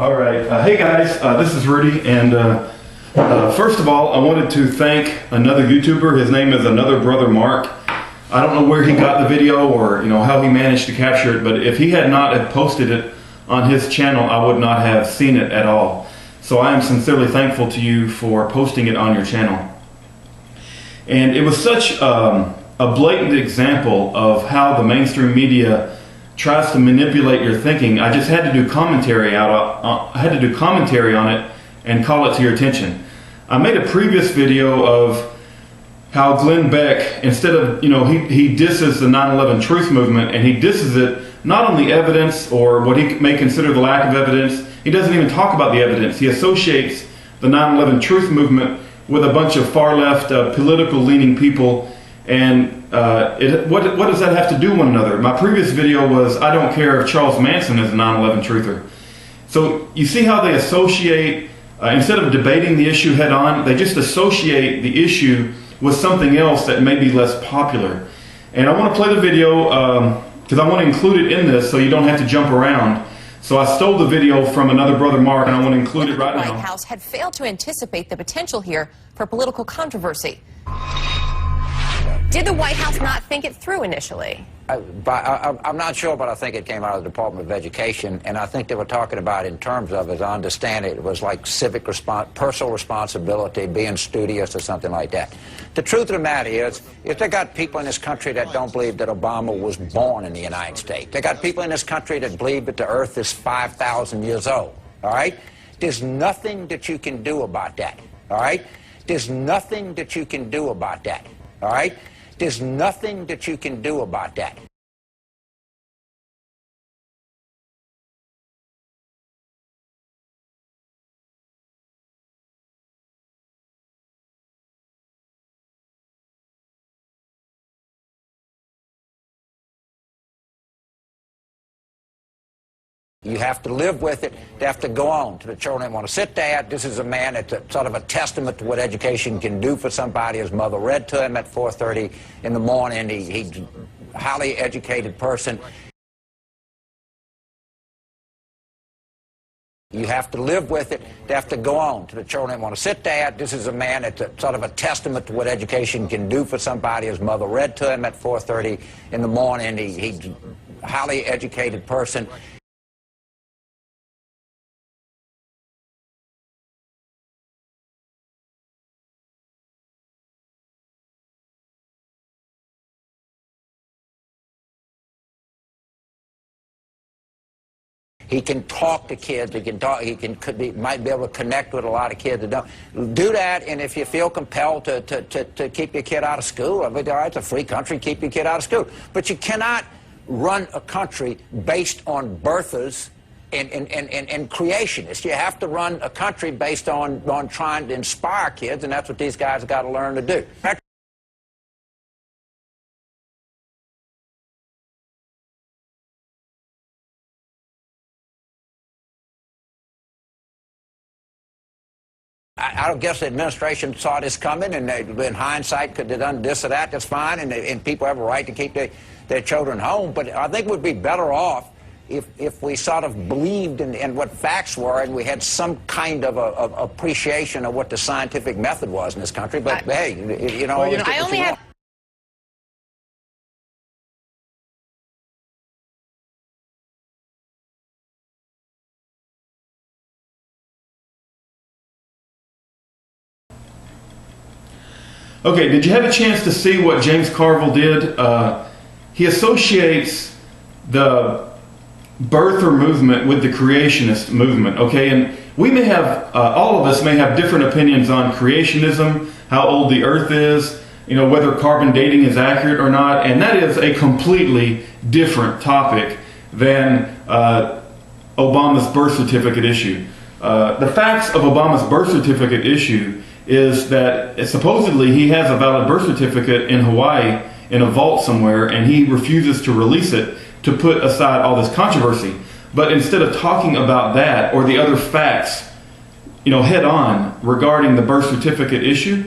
All right. Hey guys, this is Rudy, and first of all, I wanted to thank another YouTuber. His name is Another Brother Mark. I don't know where he got the video or how he managed to capture it, but if he had not have posted it on his channel, I would not have seen it at all. So I am sincerely thankful to you for posting it on your channel. And it was such a blatant example of how the mainstream media tries to manipulate your thinking. I just had to do commentary on it and call it to your attention. I made a previous video of how Glenn Beck, instead of, he disses the 9/11 truth movement, and he disses it not on the evidence or what he may consider the lack of evidence. He doesn't even talk about the evidence. He associates the 9/11 truth movement with a bunch of far left political leaning people. And what does that have to do with one another? My previous video was, I don't care if Charles Manson is a 9/11 truther. So you see how they associate, instead of debating the issue head on, they just associate the issue with something else that may be less popular. And I want to play the video because I want to include it in this so you don't have to jump around. So I stole the video from Another Brother Mark, and I want to include it right now. The White House had failed to anticipate the potential here for political controversy. Did the White House not think it through initially? I'm not sure, but I think it came out of the Department of Education, and I think they were talking about, in terms of, as I understand it, it was like civic personal responsibility, being studious or something like that. The truth of the matter is, if they got people in this country that don't believe that Obama was born in the United States, they got people in this country that believe that the earth is 5,000 years old, all right? There's nothing that you can do about that, all right? There's nothing that you can do about that, all right? There's nothing that you can do about that. You have to live with it. They have to go on to the children that want to sit there. This is a man that's sort of a testament to what education can do for somebody. His mother read to him at 4:30 in the morning. He's a highly educated person. You have to live with it. They have to go on to the children that want to sit there. This is a man that's sort of a testament to what education can do for somebody. His mother read to him at 4:30 in the morning. He's a highly educated person. He can talk to kids. He might be able to connect with a lot of kids that don't. Do that, and if you feel compelled to keep your kid out of school, I mean, all right, it's a free country, keep your kid out of school. But you cannot run a country based on birthers and creationists. You have to run a country based on trying to inspire kids, and that's what these guys have got to learn to do. I don't guess the administration saw this coming, and in hindsight could have done this or that. That's fine, and people have a right to keep their children home. But I think we'd be better off if we sort of believed in what facts were, and we had some kind of appreciation of what the scientific method was in this country. But hey, I only have. Okay, did you have a chance to see what James Carville did? He associates the birther movement with the creationist movement, okay? And we may have, all of us may have different opinions on creationism, how old the earth is, whether carbon dating is accurate or not, and that is a completely different topic than Obama's birth certificate issue. The facts of Obama's birth certificate issue is that supposedly he has a valid birth certificate in Hawaii in a vault somewhere, and he refuses to release it to put aside all this controversy. But instead of talking about that or the other facts, head on regarding the birth certificate issue,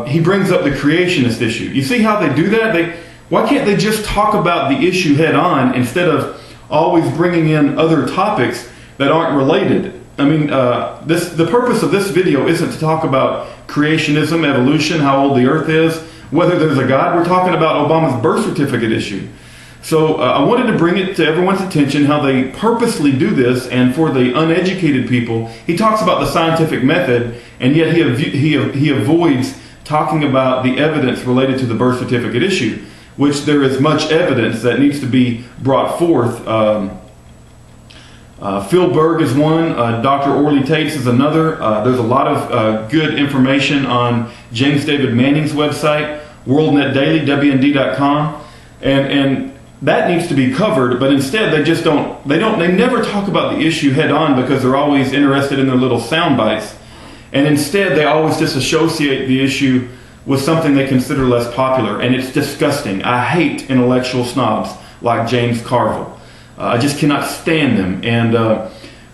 he brings up the creationist issue. You see how they do that? Why can't they just talk about the issue head on instead of always bringing in other topics that aren't related. I mean, the purpose of this video isn't to talk about creationism, evolution, how old the earth is, whether there's a God. We're talking about Obama's birth certificate issue. So I wanted to bring it to everyone's attention how they purposely do this, and for the uneducated people, he talks about the scientific method, and yet he avoids talking about the evidence related to the birth certificate issue, which there is much evidence that needs to be brought forth. Phil Berg is one, Dr. Orly Tates is another. There's a lot of good information on James David Manning's website, WorldNet Daily, WND.com, and that needs to be covered, but instead they never talk about the issue head on because they're always interested in their little sound bites. And instead they always disassociate the issue with something they consider less popular, and it's disgusting. I hate intellectual snobs like James Carville. I just cannot stand them. And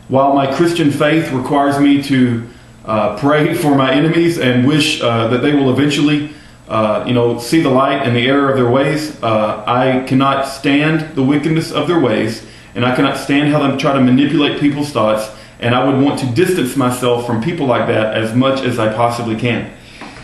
while my Christian faith requires me to pray for my enemies and wish that they will eventually see the light and the error of their ways, I cannot stand the wickedness of their ways, and I cannot stand how they try to manipulate people's thoughts, and I would want to distance myself from people like that as much as I possibly can.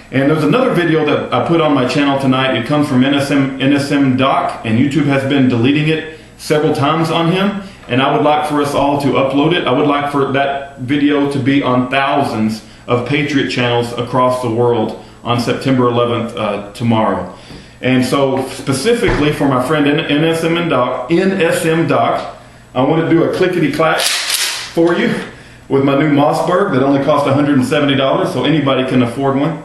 And there's another video that I put on my channel tonight. It comes from NSM Doc, and YouTube has been deleting it several times on him, and I would like for us all to upload it. I would like for that video to be on thousands of Patriot channels across the world on September 11th, tomorrow. And so specifically for my friend NSM Doc, I want to do a clickety-clack for you with my new Mossberg that only cost $170, so anybody can afford one.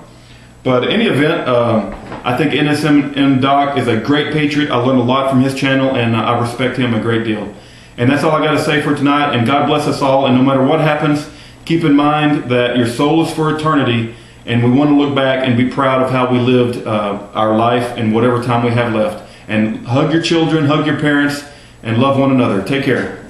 But in any event, I think NSM Doc is a great patriot. I learned a lot from his channel, and I respect him a great deal. And that's all I got to say for tonight, and God bless us all. And no matter what happens, keep in mind that your soul is for eternity, and we want to look back and be proud of how we lived our life in whatever time we have left. And hug your children, hug your parents, and love one another. Take care.